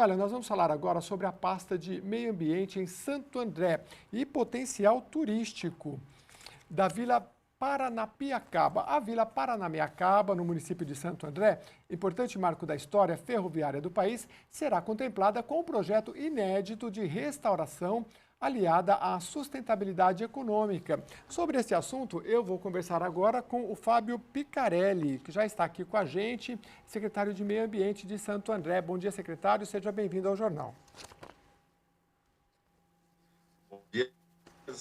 Olha, nós vamos falar agora sobre a pasta de meio ambiente em Santo André e potencial turístico da Vila Paranapiacaba. A Vila Paranapiacaba, no município de Santo André, importante marco da história ferroviária do país, será contemplada com um projeto inédito de restauração aliada à sustentabilidade econômica. Sobre esse assunto, eu vou conversar agora com o Fábio Picarelli, que já está aqui com a gente, secretário de Meio Ambiente de Santo André. Bom dia, secretário, seja bem-vindo ao jornal. Bom dia,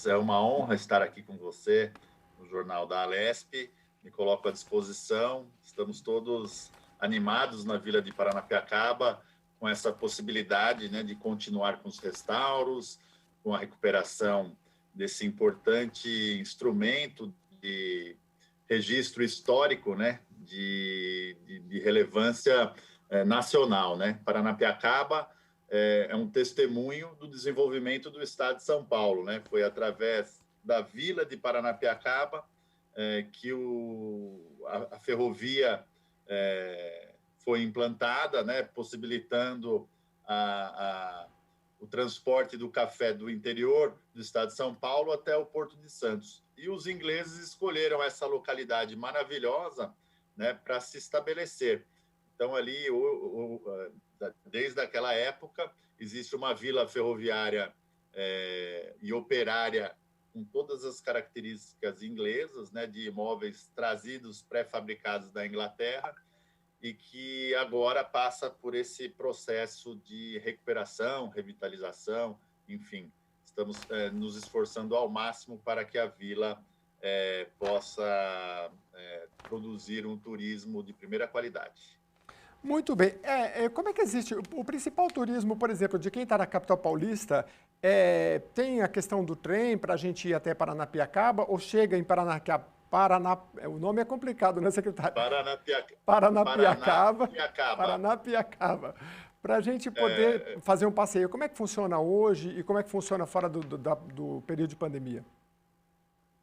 é uma honra estar aqui com você no Jornal da Alesp. Me coloco à disposição. Estamos todos animados na Vila de Paranapiacaba com essa possibilidade, né, de continuar com os restauros, com a recuperação desse importante instrumento de registro histórico, né, de relevância nacional, né? Paranapiacaba é um testemunho do desenvolvimento do estado de São Paulo, né? Foi através da Vila de Paranapiacaba que a ferrovia foi implantada, né? Possibilitando o transporte do café do interior do estado de São Paulo até o Porto de Santos. E os ingleses escolheram essa localidade maravilhosa, né, para se estabelecer. Então, ali, desde aquela época, existe uma vila ferroviária e operária com todas as características inglesas, né, de imóveis trazidos pré-fabricados da Inglaterra, e que agora passa por esse processo de recuperação, revitalização, enfim, estamos nos esforçando ao máximo para que a vila possa produzir um turismo de primeira qualidade. Muito bem. Como é que existe? O principal turismo, por exemplo, de quem está na capital paulista, tem a questão do trem para a gente ir até Paranapiacaba ou chega em o nome é complicado, né, secretário? Paranapiacaba, Paranapiacaba. Paranapiacaba. Para a gente poder fazer um passeio. Como é que funciona hoje e como é que funciona fora do período de pandemia?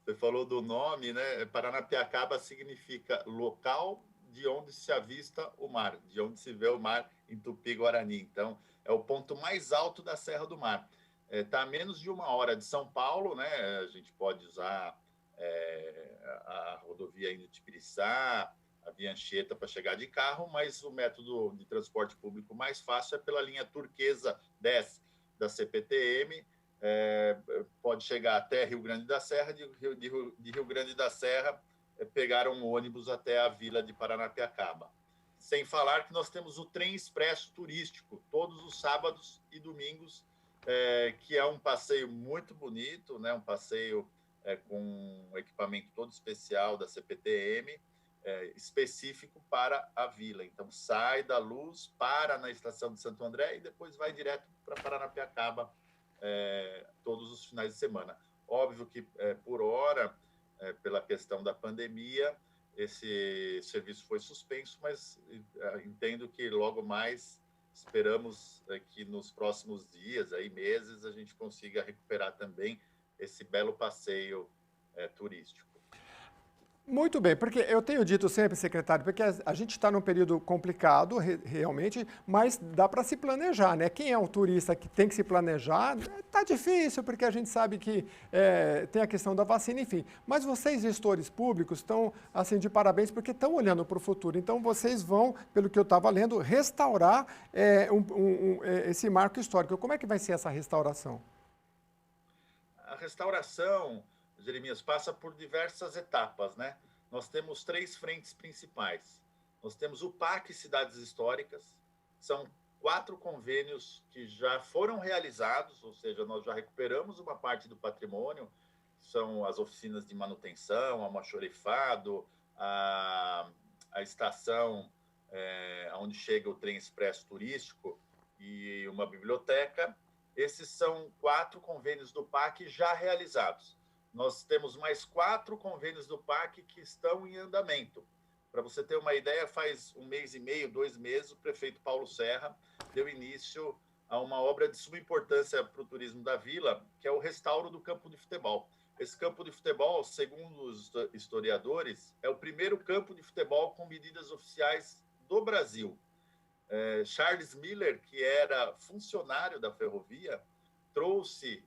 Você falou do nome, né? Paranapiacaba significa local de onde se avista o mar, de onde se vê o mar em Tupi-Guarani. Então, é o ponto mais alto da Serra do Mar. Está a menos de 1 hora de São Paulo, né? A gente pode usar a rodovia indo de Piriçá, a Via Anchieta para chegar de carro, mas o método de transporte público mais fácil é pela linha Turquesa 10 da CPTM. Pode chegar até Rio Grande da Serra, de Rio Grande da Serra, pegar um ônibus até a Vila de Paranapiacaba. Sem falar que nós temos o trem expresso turístico, todos os sábados e domingos, que é um passeio muito bonito, né? Um passeio com um equipamento todo especial da CPTM, específico para a vila. Então, sai da Luz, para na estação de Santo André e depois vai direto para Paranapiacaba todos os finais de semana. Óbvio que, por hora, pela questão da pandemia, esse serviço foi suspenso, mas entendo que logo mais esperamos que nos próximos dias, aí, meses, a gente consiga recuperar também esse belo passeio turístico. Muito bem, porque eu tenho dito sempre, secretário, porque a gente está num período complicado, realmente, mas dá para se planejar, né? Quem é um turista que tem que se planejar, está difícil, porque a gente sabe que tem a questão da vacina, enfim. Mas vocês, gestores públicos, estão, assim, de parabéns, porque estão olhando para o futuro. Então, vocês vão, pelo que eu estava lendo, restaurar esse marco histórico. Como é que vai ser essa restauração? A restauração, Jeremias, passa por diversas etapas, né? Nós temos 3 frentes principais. Nós temos o PAC Cidades Históricas, são 4 convênios que já foram realizados, ou seja, nós já recuperamos uma parte do patrimônio, são as oficinas de manutenção, o almoxarifado, a estação onde chega o trem expresso turístico e uma biblioteca. Esses são 4 convênios do PAC já realizados. Nós temos mais 4 convênios do PAC que estão em andamento. Para você ter uma ideia, faz 1 mês e meio, 2 meses, o prefeito Paulo Serra deu início a uma obra de suma importância para o turismo da vila, que é o restauro do campo de futebol. Esse campo de futebol, segundo os historiadores, é o primeiro campo de futebol com medidas oficiais do Brasil. Charles Miller, que era funcionário da ferrovia, trouxe,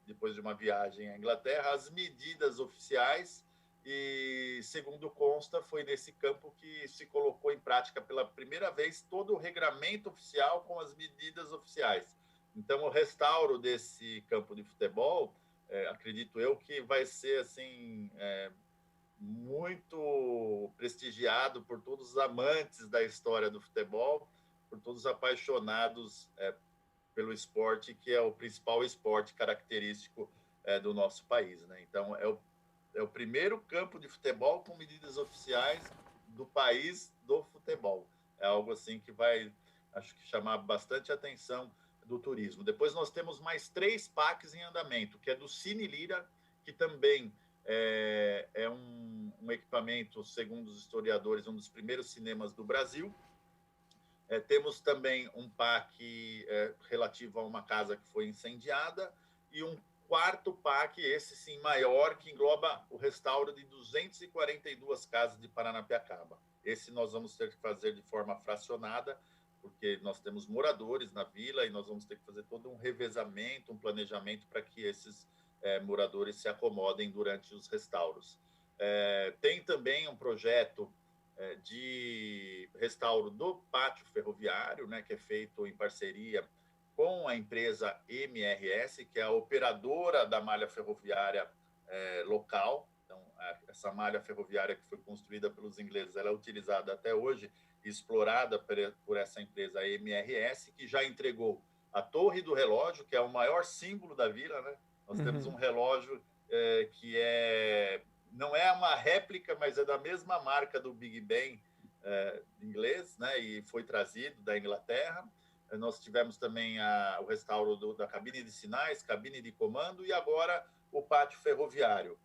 depois de uma viagem à Inglaterra, as medidas oficiais e, segundo consta, foi nesse campo que se colocou em prática pela primeira vez todo o regramento oficial com as medidas oficiais. Então, o restauro desse campo de futebol, acredito eu que vai ser assim muito prestigiado por todos os amantes da história do futebol, por todos os apaixonados pelo esporte, que é o principal esporte característico do nosso país, né? Então, é o primeiro campo de futebol com medidas oficiais do país do futebol. É algo assim que vai, acho que, chamar bastante atenção do turismo. Depois nós temos mais 3 parques em andamento, que é do Cine Lira, que também é um equipamento, segundo os historiadores, um dos primeiros cinemas do Brasil. Temos também um parque relativo a uma casa que foi incendiada e um 4º parque, esse sim maior, que engloba o restauro de 242 casas de Paranapiacaba. Esse nós vamos ter que fazer de forma fracionada, porque nós temos moradores na vila e nós vamos ter que fazer todo um revezamento, um planejamento para que esses moradores se acomodem durante os restauros. Tem também um projeto de restauro do pátio ferroviário, né, que é feito em parceria com a empresa MRS, que é a operadora da malha ferroviária local. Então, essa malha ferroviária que foi construída pelos ingleses, ela é utilizada até hoje e explorada por essa empresa MRS, que já entregou a Torre do Relógio, que é o maior símbolo da vila, né? Nós temos um relógio que não é uma réplica, mas é da mesma marca do Big Ben inglês, né? E foi trazido da Inglaterra. Nós tivemos também o restauro da cabine de sinais, cabine de comando e agora o pátio ferroviário.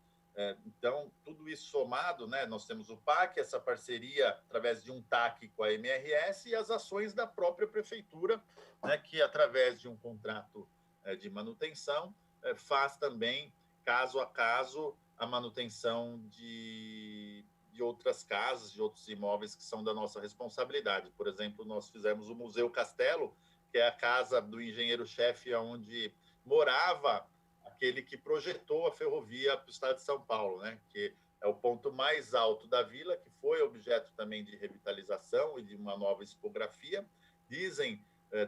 Então, tudo isso somado, né? Nós temos o PAC, essa parceria através de um TAC com a MRS e as ações da própria prefeitura, né? Que através de um contrato de manutenção faz também, caso a caso, a manutenção de outras casas, de outros imóveis que são da nossa responsabilidade. Por exemplo, nós fizemos o Museu Castelo, que é a casa do engenheiro-chefe onde morava aquele que projetou a ferrovia para o estado de São Paulo, né? Que é o ponto mais alto da vila, que foi objeto também de revitalização e de uma nova expografia.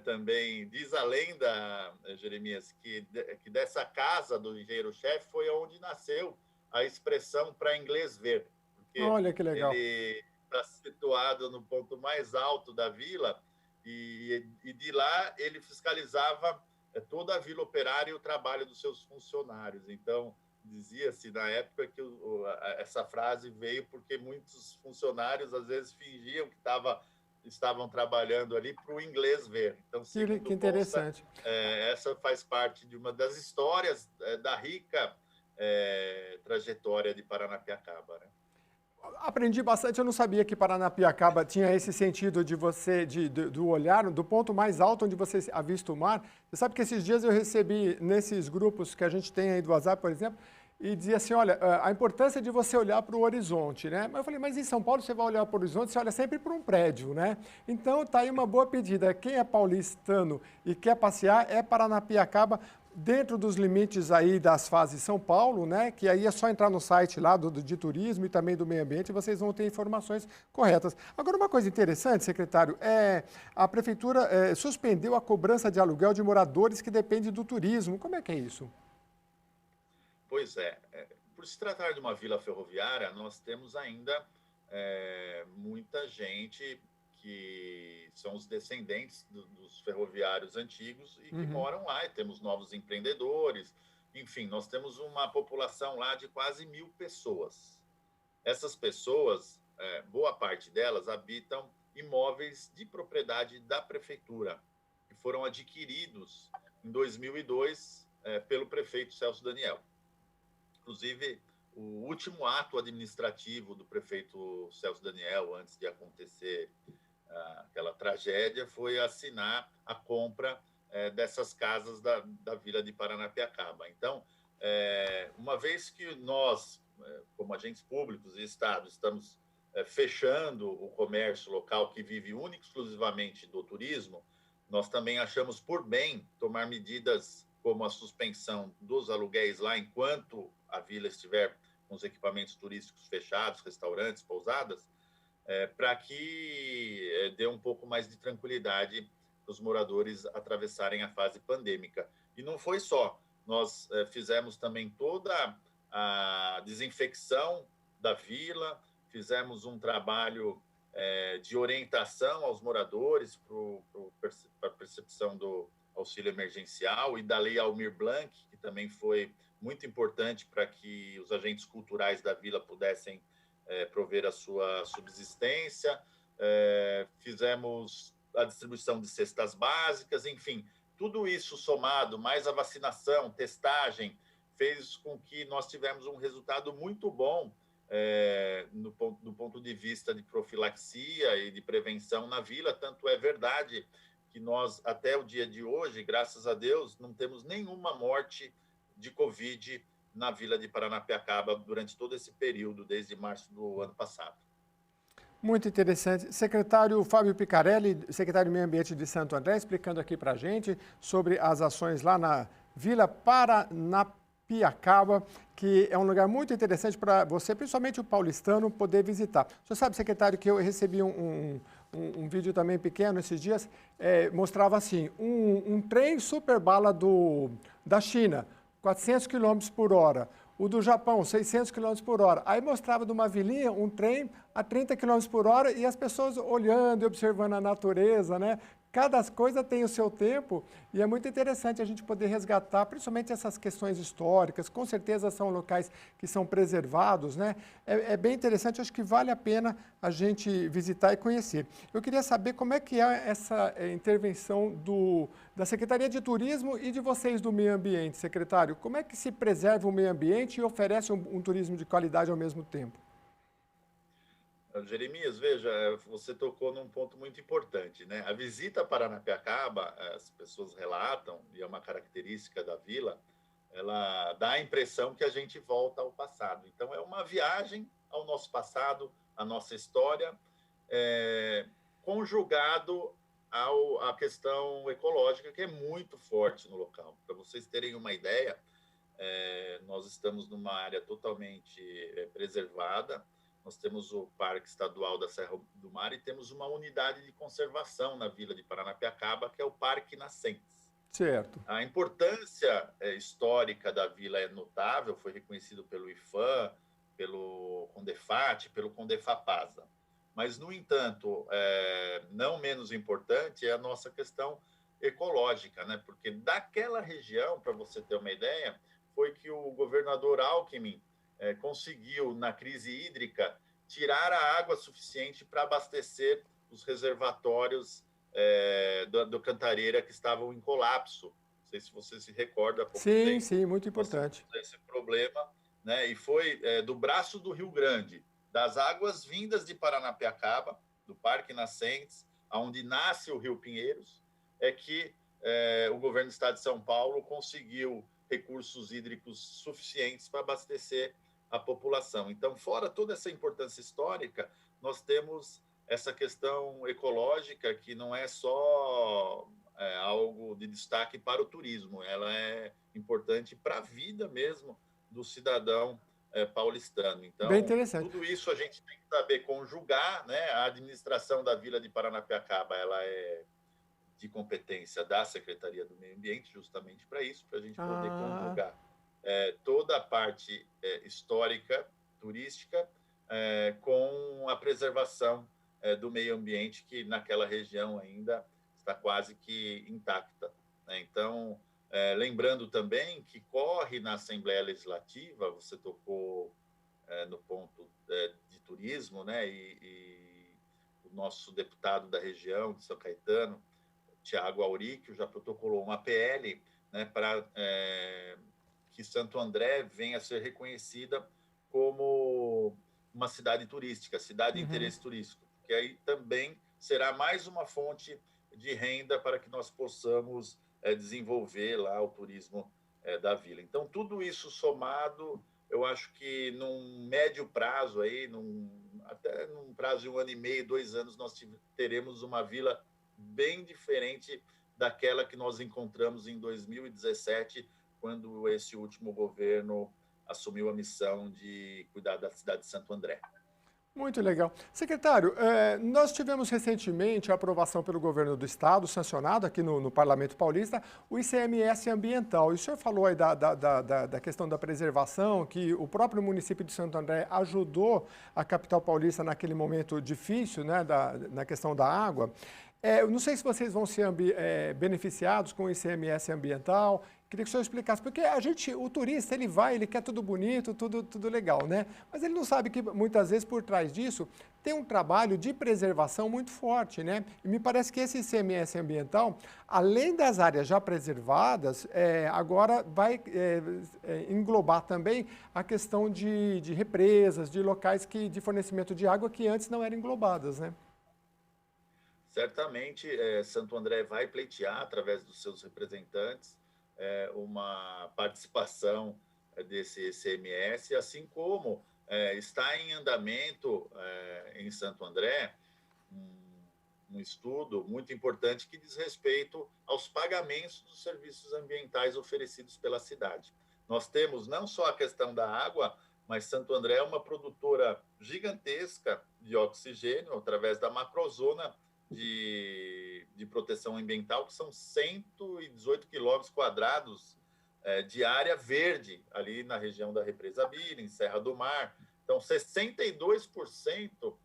Também, diz a lenda, Jeremias, que dessa casa do engenheiro-chefe foi onde nasceu a expressão para inglês ver, porque Olha que legal. ele está situado no ponto mais alto da vila e de lá ele fiscalizava toda a Vila Operária e o trabalho dos seus funcionários. Então, dizia-se na época que essa frase veio porque muitos funcionários, às vezes, fingiam que estavam trabalhando ali para o inglês ver. Então, segundo Que interessante. Consta, essa faz parte de uma das histórias da rica trajetória de Paranapiacaba, né? Aprendi bastante, eu não sabia que Paranapiacaba tinha esse sentido de do olhar, do ponto mais alto onde você avista o mar. Você sabe que esses dias eu recebi nesses grupos que a gente tem aí do WhatsApp, por exemplo, e dizia assim, olha, a importância de você olhar para o horizonte, né? Mas eu falei, mas em São Paulo você vai olhar para o horizonte, você olha sempre para um prédio, né? Então tá aí uma boa pedida. Quem é paulistano e quer passear é Paranapiacaba, dentro dos limites aí das fases São Paulo, né? Que aí é só entrar no site lá de turismo e também do meio ambiente e vocês vão ter informações corretas. Agora, uma coisa interessante, secretário, a prefeitura suspendeu a cobrança de aluguel de moradores que dependem do turismo. Como é que é isso? Pois por se tratar de uma vila ferroviária, nós temos ainda muita gente que são os descendentes dos ferroviários antigos e que moram lá, e temos novos empreendedores. Enfim, nós temos uma população lá de quase 1.000 pessoas. Essas pessoas, boa parte delas, habitam imóveis de propriedade da prefeitura, que foram adquiridos em 2002 pelo prefeito Celso Daniel. Inclusive, o último ato administrativo do prefeito Celso Daniel, antes de acontecer aquela tragédia, foi assinar a compra dessas casas da vila de Paranapiacaba. Então, uma vez que nós, como agentes públicos e Estado, estamos fechando o comércio local que vive única e exclusivamente do turismo, nós também achamos por bem tomar medidas como a suspensão dos aluguéis lá enquanto a vila estiver com os equipamentos turísticos fechados, restaurantes, pousadas, para que dê um pouco mais de tranquilidade para os moradores atravessarem a fase pandêmica. E não foi só, nós fizemos também toda a desinfecção da vila, fizemos um trabalho de orientação aos moradores para a percepção do auxílio emergencial e da Lei Almir Blanc, que também foi muito importante para que os agentes culturais da vila pudessem prover a sua subsistência. Fizemos a distribuição de cestas básicas, enfim, tudo isso somado, mais a vacinação, testagem, fez com que nós tivemos um resultado muito bom do ponto de vista de profilaxia e de prevenção na vila. Tanto é verdade que nós, até o dia de hoje, graças a Deus, não temos nenhuma morte de Covid na vila de Paranapiacaba durante todo esse período, desde março do ano passado. Muito interessante. Secretário Fábio Picarelli, secretário de Meio Ambiente de Santo André, explicando aqui para a gente sobre as ações lá na Vila Paranapiacaba, que é um lugar muito interessante para você, principalmente o paulistano, poder visitar. Você sabe, secretário, que eu recebi um vídeo também pequeno esses dias, mostrava assim, um trem super bala da China, 400 km por hora. O do Japão, 600 km por hora. Aí mostrava de uma vilinha um trem a 30 km por hora e as pessoas olhando e observando a natureza, né? Cada coisa tem o seu tempo e é muito interessante a gente poder resgatar, principalmente essas questões históricas. Com certeza são locais que são preservados, né? É bem interessante, acho que vale a pena a gente visitar e conhecer. Eu queria saber como é que é essa intervenção da Secretaria de Turismo e de vocês do Meio Ambiente, secretário. Como é que se preserva o meio ambiente e oferece um turismo de qualidade ao mesmo tempo? Jeremias, veja, você tocou num ponto muito importante, né? A visita a Paranapiacaba, as pessoas relatam, e é uma característica da vila, ela dá a impressão que a gente volta ao passado. Então, é uma viagem ao nosso passado, à nossa história, conjugado à questão ecológica, que é muito forte no local. Para vocês terem uma ideia, nós estamos numa área totalmente preservada. Nós temos o Parque Estadual da Serra do Mar e temos uma unidade de conservação na Vila de Paranapiacaba, que é o Parque Nascentes. Certo. A importância histórica da vila é notável, foi reconhecido pelo IFAM, pelo CONDEFAT, pelo CONDEFAPASA. Mas, no entanto, não menos importante é a nossa questão ecológica, né? Porque daquela região, para você ter uma ideia, foi que o governador Alckmin conseguiu, na crise hídrica, tirar a água suficiente para abastecer os reservatórios do Cantareira que estavam em colapso. Não sei se você se recorda, há pouco tempo. Sim, muito importante. Esse problema, né? E foi do braço do Rio Grande, das águas vindas de Paranapiacaba, do Parque Nascentes, onde nasce o Rio Pinheiros, é que o governo do estado de São Paulo conseguiu recursos hídricos suficientes para abastecer a população. Então, fora toda essa importância histórica, nós temos essa questão ecológica que não é só algo de destaque para o turismo, ela é importante para a vida mesmo do cidadão paulistano. Então, Bem interessante. tudo isso a gente tem que saber conjugar, né? A administração da Vila de Paranapiacaba, ela é de competência da Secretaria do Meio Ambiente, justamente para isso, para a gente poder conjugar toda a parte histórica, turística, com a preservação do meio ambiente, que naquela região ainda está quase que intacta, né? Então, lembrando também que corre na Assembleia Legislativa, você tocou no ponto de turismo, né? E o nosso deputado da região de São Caetano, Tiago Auricchio, já protocolou uma PL, né, para que Santo André venha a ser reconhecida como uma cidade turística, cidade de interesse turístico, que aí também será mais uma fonte de renda para que nós possamos desenvolver lá o turismo da vila. Então, tudo isso somado, eu acho que num médio prazo, aí, até num prazo de 1 ano e meio, 2 anos, nós teremos uma vila bem diferente daquela que nós encontramos em 2017, quando esse último governo assumiu a missão de cuidar da cidade de Santo André. Muito legal. Secretário, nós tivemos recentemente a aprovação pelo governo do estado, sancionado aqui no Parlamento Paulista, o ICMS ambiental. E o senhor falou aí da questão da preservação, que o próprio município de Santo André ajudou a capital paulista naquele momento difícil, né, na questão da água. Eu não sei se vocês vão ser beneficiados com o ICMS ambiental. Queria que o senhor explicasse, porque o turista, ele vai, ele quer tudo bonito, tudo legal, né? Mas ele não sabe que muitas vezes por trás disso tem um trabalho de preservação muito forte, né? E me parece que esse ICMS ambiental, além das áreas já preservadas, agora vai englobar também a questão de represas, de locais de fornecimento de água que antes não eram englobadas, né? Certamente, Santo André vai pleitear, através dos seus representantes, uma participação desse ICMS, assim como está em andamento em Santo André um estudo muito importante que diz respeito aos pagamentos dos serviços ambientais oferecidos pela cidade. Nós temos não só a questão da água, mas Santo André é uma produtora gigantesca de oxigênio através da macrozona de proteção ambiental, que são 118 quilômetros quadrados de área verde, ali na região da Represa Bira, em Serra do Mar. Então, 62%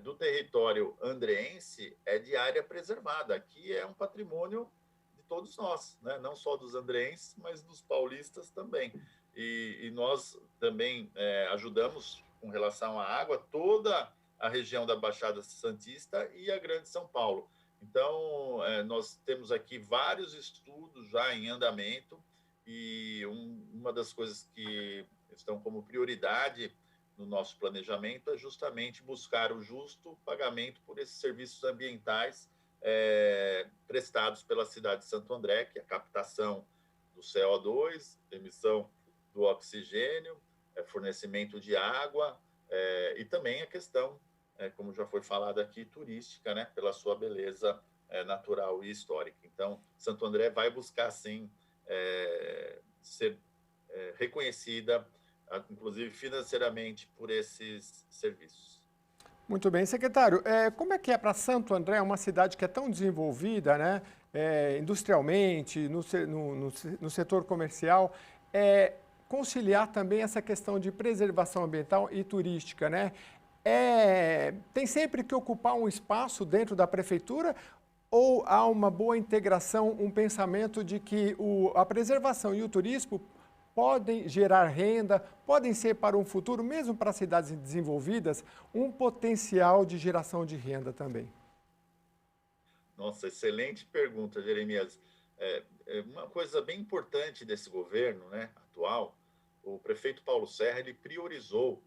do território andreense é de área preservada. Aqui é um patrimônio de todos nós, né? Não só dos andreenses, mas dos paulistas também. E nós também ajudamos com relação à água toda a região da Baixada Santista e a Grande São Paulo. Então, nós temos aqui vários estudos já em andamento e uma das coisas que estão como prioridade no nosso planejamento é justamente buscar o justo pagamento por esses serviços ambientais prestados pela cidade de Santo André, que é a captação do CO2, emissão do oxigênio, fornecimento de água e também a questão, como já foi falado aqui, turística, né, pela sua beleza natural e histórica. Então, Santo André vai buscar, sim, ser reconhecida, inclusive financeiramente, por esses serviços. Muito bem. Secretário, como é que é para Santo André, uma cidade que é tão desenvolvida, né, industrialmente, no setor comercial, conciliar também essa questão de preservação ambiental e turística, né? Tem sempre que ocupar um espaço dentro da prefeitura ou há uma boa integração, um pensamento de que a preservação e o turismo podem gerar renda, podem ser para um futuro, mesmo para cidades desenvolvidas, um potencial de geração de renda também? Nossa, excelente pergunta, Jeremias. Uma coisa bem importante desse governo, né, atual, o prefeito Paulo Serra, ele priorizou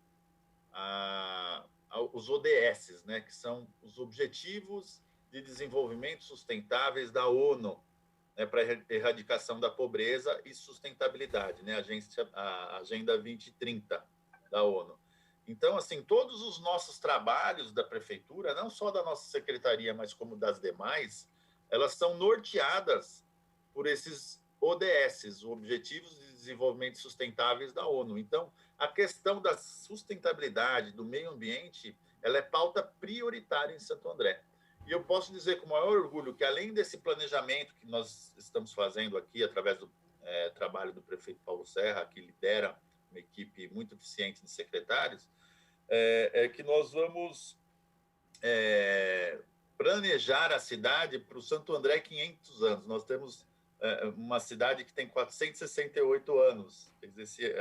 os ODS, né, que são os Objetivos de Desenvolvimento Sustentáveis da ONU, né, para a erradicação da pobreza e sustentabilidade, né, a Agenda 2030 da ONU. Então, assim, todos os nossos trabalhos da prefeitura, não só da nossa secretaria, mas como das demais, elas são norteadas por esses ODS, Objetivos de Desenvolvimento Sustentáveis da ONU. Então, a questão da sustentabilidade, do meio ambiente, ela é pauta prioritária em Santo André. E eu posso dizer com o maior orgulho que, além desse planejamento que nós estamos fazendo aqui, através do trabalho do prefeito Paulo Serra, que lidera uma equipe muito eficiente de secretários, que nós vamos planejar a cidade para o Santo André 500 anos. Nós temos uma cidade que tem 468 anos,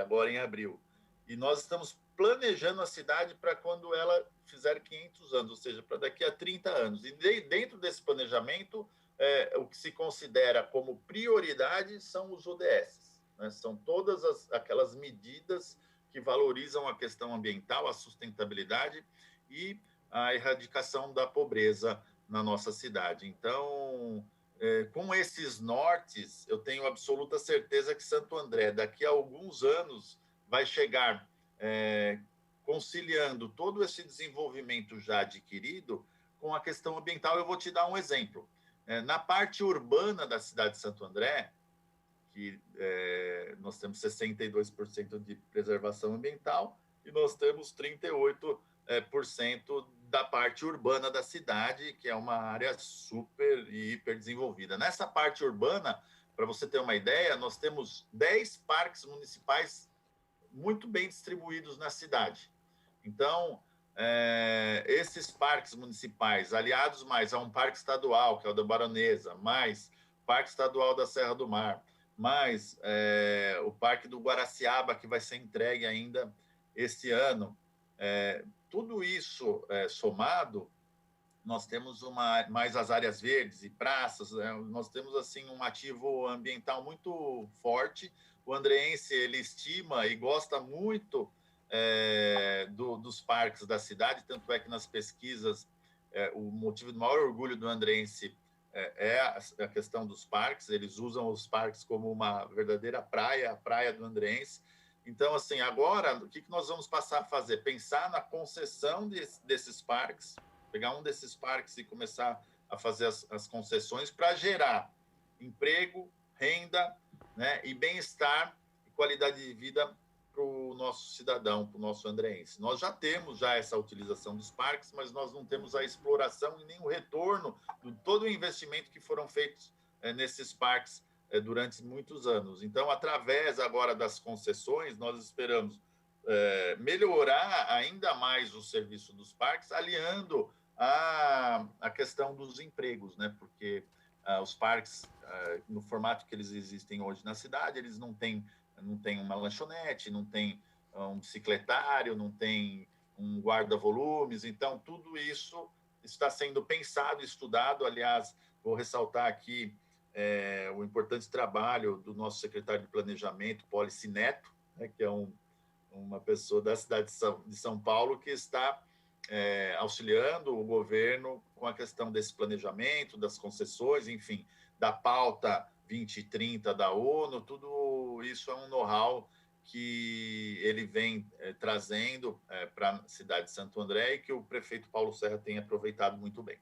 agora em abril. E nós estamos planejando a cidade para quando ela fizer 500 anos, ou seja, para daqui a 30 anos. E dentro desse planejamento, o que se considera como prioridade são os ODS, né? São todas aquelas medidas que valorizam a questão ambiental, a sustentabilidade e a erradicação da pobreza na nossa cidade. Então, com esses nortes, eu tenho absoluta certeza que Santo André, daqui a alguns anos, vai chegar conciliando todo esse desenvolvimento já adquirido com a questão ambiental. Eu vou te dar um exemplo. Na parte urbana da cidade de Santo André, que nós temos 62% de preservação ambiental e nós temos 38% da parte urbana da cidade, que é uma área super e hiper desenvolvida. Nessa parte urbana, para você ter uma ideia, nós temos 10 parques municipais muito bem distribuídos na cidade. Então, esses parques municipais, aliados mais a um parque estadual, que é o da Baronesa, mais Parque Estadual da Serra do Mar, mais o Parque do Guaraciaba, que vai ser entregue ainda este ano. Tudo isso somado, nós temos mais as áreas verdes e praças, nós temos assim um ativo ambiental muito forte. O andreense, ele estima e gosta muito dos parques da cidade, tanto é que nas pesquisas o motivo do maior orgulho do andreense é a questão dos parques. Eles usam os parques como uma verdadeira praia, a praia do andreense. Então, assim, agora, o que nós vamos passar a fazer? Pensar na concessão desses parques, pegar um desses parques e começar a fazer as concessões para gerar emprego, renda, né, e bem-estar e qualidade de vida para o nosso cidadão, para o nosso andreense. Nós já temos essa utilização dos parques, mas nós não temos a exploração e nem o retorno de todo o investimento que foram feitos nesses parques durante muitos anos. Então, através agora das concessões, nós esperamos melhorar ainda mais o serviço dos parques, aliando a questão dos empregos, né? Porque os parques, no formato que eles existem hoje na cidade, eles não têm uma lanchonete, não tem um bicicletário, não tem um guarda-volumes. Então, tudo isso está sendo pensado, estudado. Aliás, vou ressaltar aqui o importante trabalho do nosso secretário de Planejamento, Polici Neto, né, que é uma pessoa da cidade de São Paulo que está auxiliando o governo com a questão desse planejamento, das concessões, enfim, da pauta 2030 da ONU. Tudo isso é um know-how que ele vem trazendo para a cidade de Santo André e que o prefeito Paulo Serra tem aproveitado muito bem.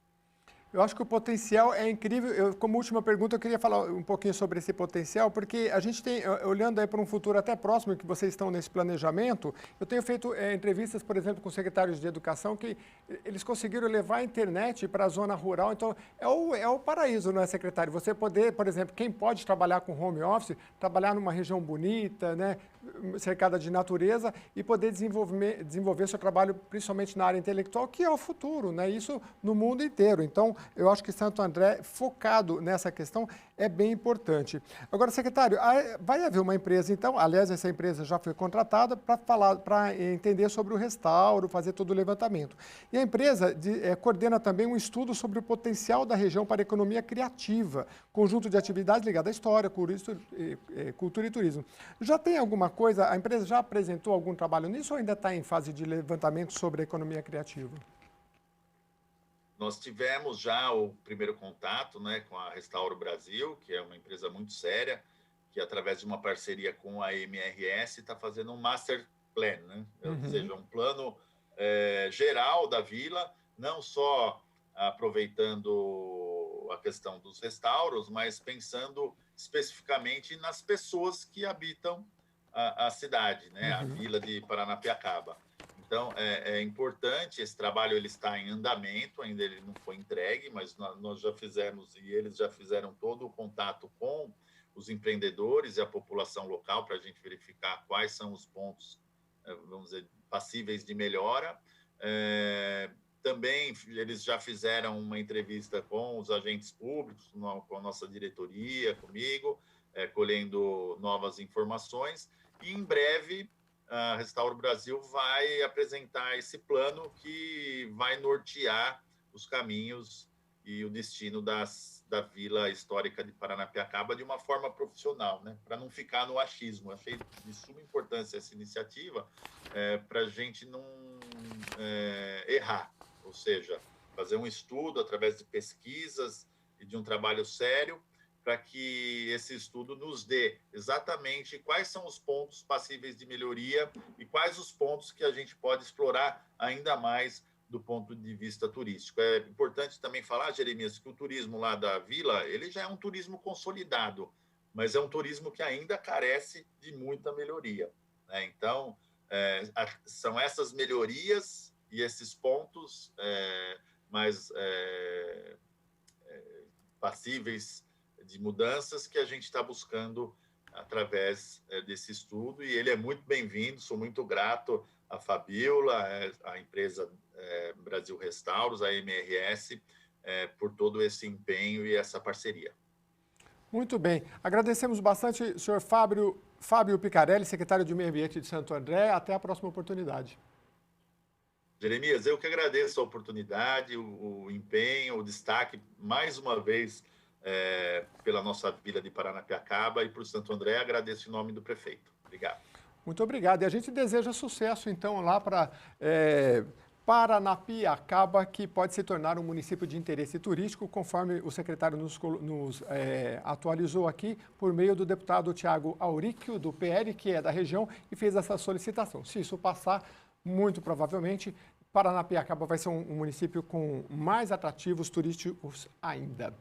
Eu acho que o potencial é incrível. Como última pergunta, eu queria falar um pouquinho sobre esse potencial, porque a gente tem, olhando aí para um futuro até próximo, que vocês estão nesse planejamento, eu tenho feito entrevistas, por exemplo, com secretários de educação, que eles conseguiram levar a internet para a zona rural. Então, é o paraíso, não é, secretário? Você poder, por exemplo, quem pode trabalhar com home office, trabalhar numa região bonita, né, cercada de natureza, e poder desenvolver seu trabalho, principalmente na área intelectual, que é o futuro, né? Isso no mundo inteiro. Então, eu acho que Santo André, focado nessa questão, é bem importante. Agora, secretário, vai haver uma empresa, então, aliás, essa empresa já foi contratada para entender sobre o restauro, fazer todo o levantamento. E a empresa coordena também um estudo sobre o potencial da região para a economia criativa, conjunto de atividades ligadas à história, cultura e turismo. Já tem alguma coisa, a empresa já apresentou algum trabalho nisso ou ainda está em fase de levantamento sobre a economia criativa? Nós tivemos já o primeiro contato, né, com a Restauro Brasil, que é uma empresa muito séria, que através de uma parceria com a MRS está fazendo um master plan, né? Ou seja, um plano geral da vila, não só aproveitando a questão dos restauros, mas pensando especificamente nas pessoas que habitam a cidade, né, a vila de Paranapiacaba. Então, é importante, esse trabalho ele está em andamento, ainda ele não foi entregue, mas nós já fizemos, e eles já fizeram todo o contato com os empreendedores e a população local para a gente verificar quais são os pontos, vamos dizer, passíveis de melhora. Também eles já fizeram uma entrevista com os agentes públicos, com a nossa diretoria, comigo, colhendo novas informações, e em breve a Restauro Brasil vai apresentar esse plano que vai nortear os caminhos e o destino da Vila Histórica de Paranapiacaba de uma forma profissional, né? Para não ficar no achismo. Achei de suma importância essa iniciativa para a gente não errar, ou seja, fazer um estudo através de pesquisas e de um trabalho sério, para que esse estudo nos dê exatamente quais são os pontos passíveis de melhoria e quais os pontos que a gente pode explorar ainda mais do ponto de vista turístico. É importante também falar, Jeremias, que o turismo lá da vila, ele já é um turismo consolidado, mas é um turismo que ainda carece de muita melhoria, né? Então, são essas melhorias e esses pontos mais passíveis de mudanças que a gente está buscando através desse estudo, e ele é muito bem-vindo. Sou muito grato à Fabiola, à empresa Brasil Restauros, a MRS, por todo esse empenho e essa parceria. Muito bem. Agradecemos bastante, o senhor Fábio Picarelli, secretário de Meio Ambiente de Santo André. Até a próxima oportunidade. Jeremias, eu que agradeço a oportunidade, o empenho, o destaque, mais uma vez, pela nossa vila de Paranapiacaba e por Santo André. Agradeço em nome do prefeito. Obrigado. Muito obrigado. E a gente deseja sucesso, então, lá para Paranapiacaba, que pode se tornar um município de interesse turístico, conforme o secretário nos atualizou aqui, por meio do deputado Tiago Auríquio, do PL, que é da região, e fez essa solicitação. Se isso passar, muito provavelmente, Paranapiacaba vai ser um município com mais atrativos turísticos ainda.